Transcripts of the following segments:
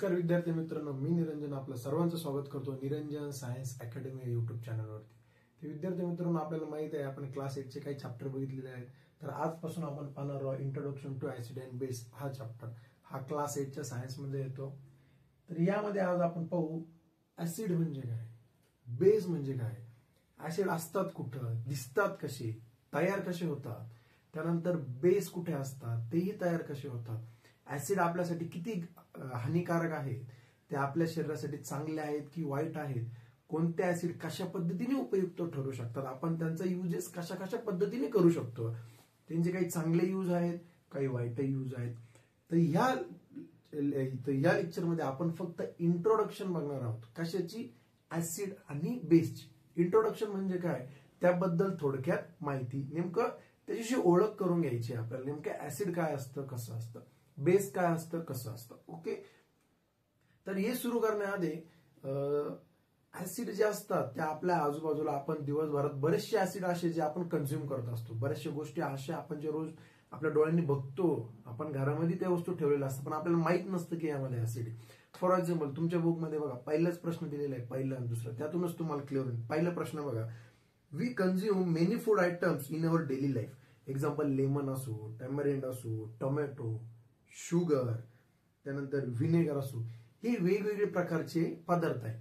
नमस्कार विद्यार्थी मित्रांनो, मी निरंजन आपलं सर्वांचं स्वागत करतो निरंजन सायन्स अकॅडमी युट्यूब चॅनलवरती. तर विद्यार्थी मित्रांनो, आपल्याला माहित आहे आपण क्लास 8 चे काही चॅप्टर बघितलेले आहेत. तर आजपासून आपण पाहणार आहोत introduction to acid and base हा चॅप्टर. हा क्लास 8 च्या सायन्स मध्ये येतो. तर यामध्ये आज आपण पाहू ऍसिड म्हणजे काय, बेस म्हणजे काय, ऍसिड असतात कुठं, दिसतात कसे, तयार कसे होतात, त्यानंतर बेस कुठे असतात, तेही तयार कसे होतात, ऍसिड आपल्यासाठी किती हानिकारक आहेत, ते आपल्या शरीरासाठी चांगले आहेत की वाईट आहेत, कोणते ऍसिड कशा पद्धतीने उपयुक्त ठरू शकतात, आपण त्यांचा युजेस कशा कशा पद्धतीने करू शकतो, त्यांचे काही चांगले यूज आहेत, काही वाईट यूज आहेत. तर या लेक्चरमध्ये आपण फक्त इंट्रोडक्शन बघणार आहोत. कशाची? ऍसिड आणि बेसची. इंट्रोडक्शन म्हणजे काय, त्याबद्दल थोडक्यात माहिती, नेमकं त्याच्याशी ओळख करून घ्यायची आपल्याला. नेमकं ऍसिड काय असतं, कसं असतं, बेस काय असतं, कसं असतं. ओके. तर हे सुरू करण्याआधी ऍसिड जे असतात त्या आपल्या आजूबाजूला आपण दिवसभरात बरेचसे ऍसिड असे जे आपण कन्झ्युम करत असतो, बऱ्याचशा गोष्टी अशा आपण जे रोज आपल्या डोळ्यांनी बघतो, आपण घरामध्ये त्या वस्तू ठेवलेल्या असतात पण आपल्याला माहित नसतं की यामध्ये ऍसिड आहे. फॉर एक्झाम्पल तुमच्या बुकमध्ये बघा पहिलाच प्रश्न दिलेला आहे, पहिला आणि दुसरा, त्यातूनच तुम्हाला क्लिअर होईल. पहिला प्रश्न बघा, we consume many food items in our daily life. Example lemon असो, टॅमरिंड असो, टोमॅटो, शुगर, त्यानंतर व्हिनेगर असो, हे वेगवेगळे प्रकारचे पदार्थ आहेत.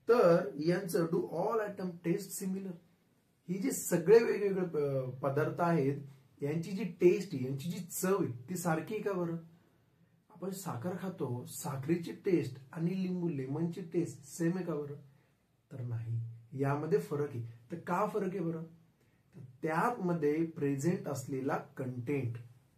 तर यांचं do all item taste similar. ही जे सगळे वेगवेगळे पदार्थ आहेत यांची जी टेस्ट आहे, यांची जी चव आहे ती सारखी आहे का बरं? आपण साखर खातो, साखरेची टेस्ट आणि लिंबू लेमनची टेस्ट सेम आहे का बरं? तर नाही, यामध्ये फरक आहे. तर का फरक आहे बरं? तर त्यामध्ये प्रेझेंट असलेला कंटेंट,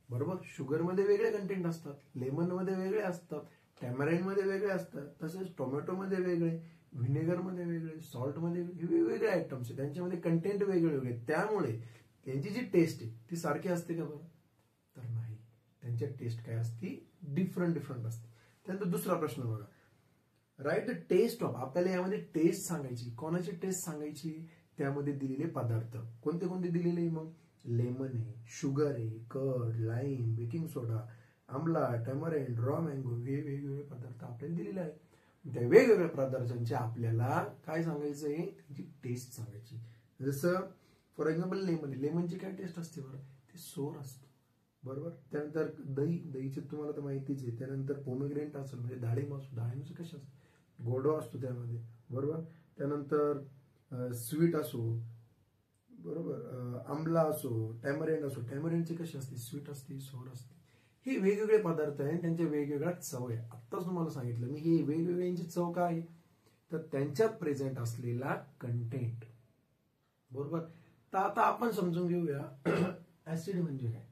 बरोबर, शुगर मध्ये वेगळे कंटेंट असतात, लेमन मध्ये वेगळे असतात, टॅमराईन मध्ये वेगळे असतात, तसेच टोमॅटो मध्ये वेगळे, व्हिनेगर मध्ये वेगळे, सॉल्ट मध्ये वेगवेगळे आयटम्स आहेत, त्यांच्यामध्ये कंटेंट वेगळे वेगळे, त्यामुळे त्यांची जी टेस्ट आहे ती सारखी असते का बरं? तर नाही, त्यांची टेस्ट काय असते, डिफरंट असते. त्यानंतर दुसरा प्रश्न बघा, राईट द टेस्ट ऑफ. आपल्याला यामध्ये टेस्ट सांगायची. कोणाची टेस्ट सांगायची? त्यामध्ये दिलेले पदार्थ कोणते कोणते दिलेले, मग लेमन आहे, शुगर आहे, कर्ड, लाईम, बेकिंग सोडा, आमला, टॅमराईन, रॉ मँगो, हे वेगवेगळे पदार्थ आपल्याला दिलेले आहेत. त्या वेगवेगळ्या पदार्थांचे आपल्याला काय सांगायचं आहे, त्यांची टेस्ट सांगायची. जसं फॉर एक्झाम्पल लेमन, लेमनची काय टेस्ट असते बरं? ते सोर असतो, बरोबर. त्यानंतर दहीची तुम्हाला तर माहितीच आहे. त्यानंतर पोमेग्रेनेट असेल म्हणजे डाळिंब असो, डाळिंबचं कशा असतं, गोडवा असतो त्यामध्ये, बरोबर. त्यानंतर स्वीट असो, बरोबर, आमला असो, टॅमरेंड असो, टॅमरेंडची कशी असते, स्वीट असते, सोर असते. हे वेगवेगळे पदार्थ आहेत, त्यांच्या वेगवेगळ्या चव आहे. आत्ताच तुम्हाला सांगितलं मी, हे वेगवेगळ्यांची चव काय आहे, तर त्यांच्यात प्रेझेंट असलेला कंटेंट, बरोबर. तर आता आपण समजून घेऊया ऍसिड म्हणजे काय.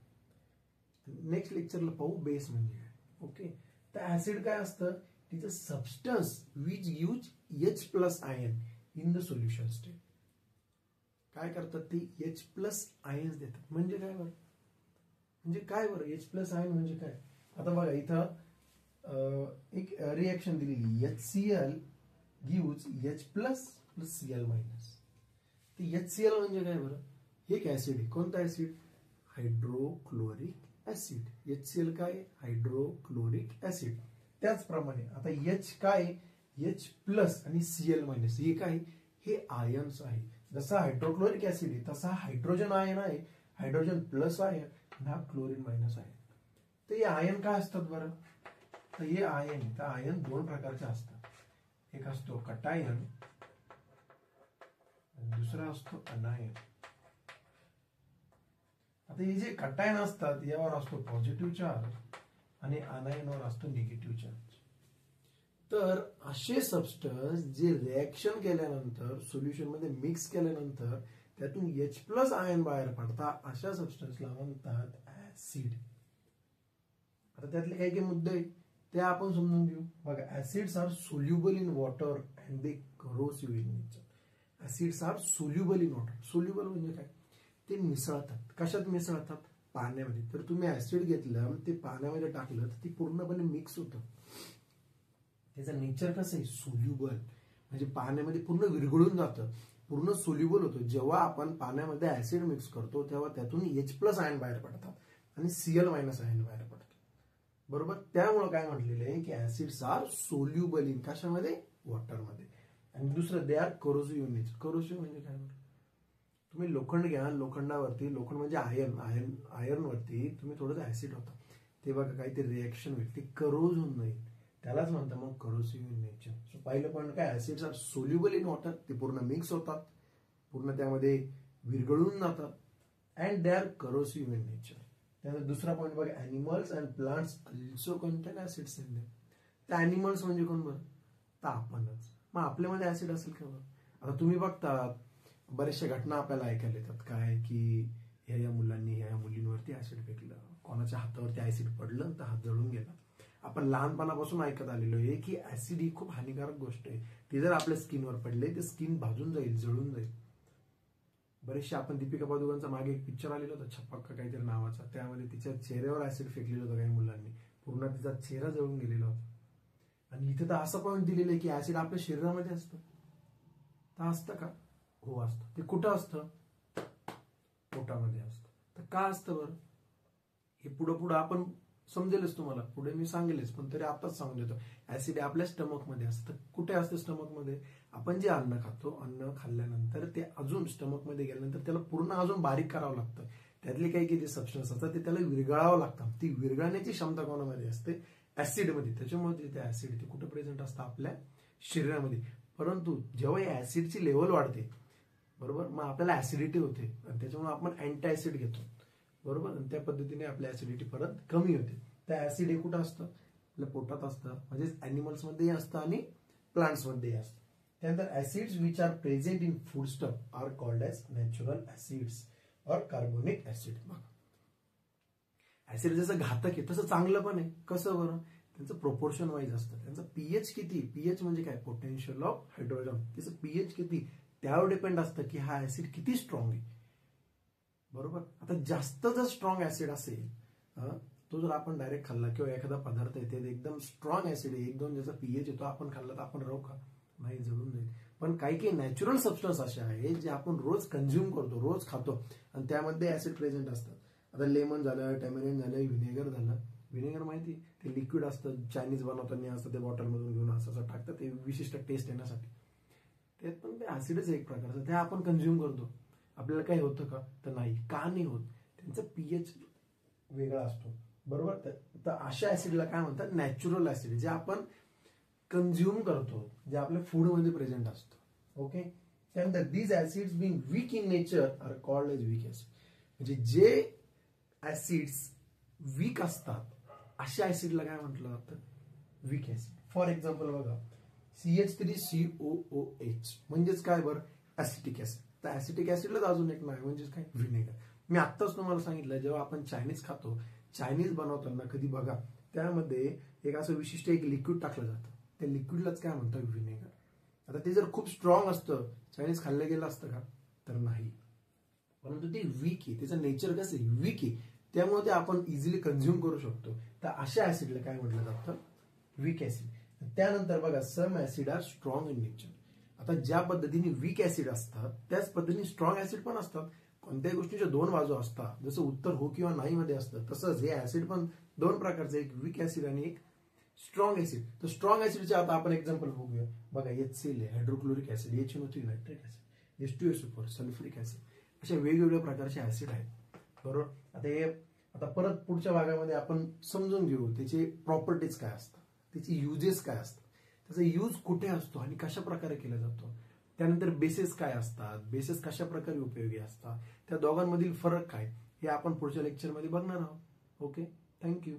नेक्स्ट लेक्चरला पाहू बेस म्हणजे काय. ओके. तर ऍसिड काय असतं, तिचं substance which use H+ ion in the solution state. काय करतात ते, H+ आयन्स देतात. म्हणजे काय बरं, म्हणजे काय बरं H+ आयन म्हणजे काय? आता बघा इथं एक रिएक्शन दिलेली, HCl गिव्स H+ + Cl-. तर HCl म्हणजे काय बरं? एक ऍसिड आहे. कोणता ऍसिड? Hydrochloric acid. HCl काय? Hydrochloric acid. त्याचप्रमाणे आता H काय, H+ आणि Cl-, हे काय, हे आयन्स आहे. जसा हायड्रोक्लोरिक ऍसिड आहे तसा हायड्रोजन आयन आहे, हायड्रोजन प्लस आयन, हा क्लोरीन मायनस आयन. तर हे आयन काय असतात बरं? तर हे आयन दोन प्रकारचे असतात. एक असतो कटायन आणि दुसरा असतो अनायन. आता हे जे कटायन असतात यावर असतो पॉझिटिव्ह चार्ज आणि अनायनवर असतो निगेटिव्ह चार्ज. तर असे सबस्टन्स जे रिएक्शन केल्यानंतर सोल्युशन मध्ये मिक्स केल्यानंतर त्यातून H+ आयन बाहेर पडतात, अशा सबस्टन्सला म्हणतात ऍसिड. आता त्यातले काही काही मुद्दे ते आपण समजून घेऊ. बघा, acids are soluble in water and they corrosive in nature. Acids are soluble in water. Soluble म्हणजे काय, ते मिसळतात. कशात मिसळतात? पाण्यामध्ये. तर तुम्ही ऍसिड घेतलं, ते पाण्यामध्ये टाकलं तर ते पूर्णपणे मिक्स होतं. त्याचं नेचर कसं आहे, सोल्युबल, म्हणजे पाण्यामध्ये पूर्ण विरघळून जातं, पूर्ण सोल्युबल होतं. जेव्हा आपण पाण्यामध्ये ऍसिड मिक्स करतो तेव्हा त्यातून H+ आयन बाहेर पडतात आणि Cl- आयन बाहेर पडतात. बरोबर. त्यामुळे काय म्हटलेलं आहे की ऍसिड्स आर सोल्युबल इन कशामध्ये, वॉटरमध्ये. आणि दुसरं दे आर करोसिव्ह इन नेचर. करोसिव्ह म्हणजे काय, तुम्ही लोखंड घ्या, लोखंडावरती, लोखंड म्हणजे आयर्नवरती तुम्ही थोडंसं ऍसिड होता, ते बघा काहीतरी रिएक्शन होईल, ते करोज होऊन जाईल, त्यालाच म्हणतात मग करोसिव्ह इन नेचर. सो पहिलं पॉईंट काय, acids are soluble in water, ते पूर्ण मिक्स होतात, पूर्ण त्यामध्ये विरघळून जातात, and they are corrosive in nature. त्यानंतर दुसरा पॉईंट बघा, animals and plants also contain acids in them. त्या अॅनिमल्स म्हणजे कोण बरं, तर आपणच. मग आपल्यामध्ये ऍसिड असेल का बरं. आता तुम्ही बघता बऱ्याचशा घटना आपल्याला ऐकायला येतात, काय की ह्या मुलांनी ह्या मुलींवरती ऍसिड फेकलं, कोणाच्या हातावरती ऍसिड पडलं तर हात जळून गेला. आपण लहानपणापासून ऐकत आलेलो आहे की ऍसिड ही खूप हानिकारक गोष्ट आहे, ती जर आपल्या स्किनवर पडले ते स्किन भाजून जाईल, जळून जाईल. बरेचसे आपण दीपिका पादुकोणचा मागे एक पिक्चर आलेला होता छपाक काहीतरी नावाचा, त्यामध्ये तिच्या चेहऱ्यावर ऍसिड फेकलेलं होतं काही मुलांनी, पूर्ण तिचा चेहरा जळून गेलेला होता. आणि इथे तर असं पॉईंट दिलेलं आहे की ऍसिड आपल्या शरीरामध्ये असतं. तर असतं का, हो असतं. ते कुठं असतं, पोटामध्ये असतं. तर का असतं बरं, हे पुढं आपण समजेलच, तुम्हाला पुढे मी सांगेलच, पण तरी आताच सांगून देतो. ऍसिड आपल्या स्टमकमध्ये असतं. कुठे असतं स्टमकमध्ये, आपण जे अन्न खातो, अन्न खाल्ल्यानंतर ते अजून स्टमकमध्ये गेल्यानंतर त्याला पूर्ण अजून बारीक करावं लागतं, त्यातले काही जे सबस्टन्स असतात ते त्याला विरघळावं लागतं. ती विरघळण्याची क्षमता कोणामध्ये असते, ऍसिडमध्ये. त्याच्यामुळे ते ऍसिड ते कुठे प्रेझेंट असतं, आपल्या शरीरामध्ये. परंतु जेव्हा या ऍसिडची लेवल वाढते, बरोबर, मग आपल्याला ऍसिडिटी होते आणि त्याच्यामुळे आपण अँटी ऍसिड घेतो, बरोबर, आणि त्या पद्धतीने आपली ऍसिडिटी परत कमी होते. त्या ऍसिड हे कुठं असतं, आपल्या पोटात असतं, म्हणजे अॅनिमल्स मध्येही असतं आणि प्लांट्स मध्येही असतं. त्यानंतर acids which are present in foodstuff are called as natural acids और कार्बोनिक ऍसिड. ऍसिड जसं घातक आहे तसं चांगलं पण आहे. कसं बरं, त्यांचं प्रोपोर्शन वाईज असतं. त्यांचं पीएच किती, पीएच म्हणजे काय, पोटेन्शियल ऑफ हायड्रोजन, त्याचं पीएच किती त्यावर डिपेंड असतं की हा ऍसिड किती स्ट्रॉंग आहे, बरोबर. आता जास्त जर स्ट्रॉंग ऍसिड असेल, तो जर आपण डायरेक्ट खाल्ला किंवा एखादा पदार्थ येते एकदम स्ट्रॉंग ऍसिड आहे, एकदम ज्याचा पीएच येतो, आपण खाल्ला तर आपण राहू का, नाही, जळून जाईल. पण काही काही नॅचरल सबस्टन्स असे आहेत जे आपण रोज कन्झ्युम करतो, रोज खातो, आणि त्यामध्ये ऍसिड प्रेझेंट असतात. आता लेमन झालं, टॅमरिन झालं, व्हिनेगर झालं. व्हिनेगर माहिती, ते लिक्विड असतं, चायनीज बनवताना असतं, ते बॉटलमधून घेऊन असं टाकतात, ते विशिष्ट टेस्ट येण्यासाठी. त्यात पण ते ऍसिडच एक प्रकारचं, ते आपण कन्झ्युम करतो. आपल्याला काही होतं का, तर नाही. का नाही होत, त्यांचा पीएच वेगळा असतो, बरोबर. तर अशा ऍसिडला काय म्हणतात, नॅचरल ऍसिड, जे आपण कन्झ्युम करतो, जे आपल्या फूडमध्ये प्रेझेंट असतं. ओके. त्यानंतर these acids being weak in nature are called as weak acid. म्हणजे जे ऍसिड्स वीक असतात अशा ऍसिडला काय म्हटलं जातं, वीक ऍसिड. फॉर एक्झाम्पल बघा, CH3COOH म्हणजेच काय बरं, ऍसिटिक ऍसिड. तर ऍसिटिक ऍसिडलाच अजून एक नाव आहे, म्हणजेच काय, व्हिनेगर. मी आत्ताच तुम्हाला सांगितलं, जेव्हा आपण चायनीज खातो, चायनीज बनवताना कधी बघा त्यामध्ये एक असं विशिष्ट एक लिक्विड टाकलं जातं, त्या लिक्विडलाच काय म्हणतात, व्हिनेगर. आता ते जर खूप स्ट्रॉंग असतं, चायनीज खाल्लं गेलं असतं का, तर नाही. परंतु ते वीक आहे, त्याचं नेचर कसं आहे, वीक आहे, त्यामुळे ते आपण इझिली कन्झ्युम करू शकतो. तर अशा ऍसिडला काय म्हटलं जातं, वीक ऍसिड. त्यानंतर बघा, some acid are strong in nature. आता ज्या पद्धतीने वीक ऍसिड असतात त्याच पद्धतीने स्ट्रॉंग ऍसिड पण असतात. कोणत्याही गोष्टीच्या दोन बाजू असतात, जसं उत्तर हो किंवा नाही मध्ये असतं, तसंच हे ऍसिड पण दोन प्रकारचे, एक वीक ऍसिड आणि एक स्ट्रॉंग ऍसिड. तर स्ट्रॉंग ऍसिडचे आता आपण एक्झाम्पल बघूया. बघा, HCl hydrochloric acid, HNO3 nitric acid, H2SO4 sulphuric acid, अशा वेगवेगळ्या प्रकारचे ऍसिड आहेत, बरोबर. आता परत पुढच्या भागामध्ये आपण समजून घेऊ त्याचे प्रॉपर्टीज काय असतात, त्याचे युजेस काय असतात, त्याचा यूज कुठे असतो आणि कशा प्रकारे केला जातो. त्यानंतर बेसिस काय असतात, बेसिस कशा प्रकारे उपयोगी असतात, त्या दोघांमधील फरक काय, हे आपण पुढच्या लेक्चरमध्ये बघणार आहोत. Okay, thank you.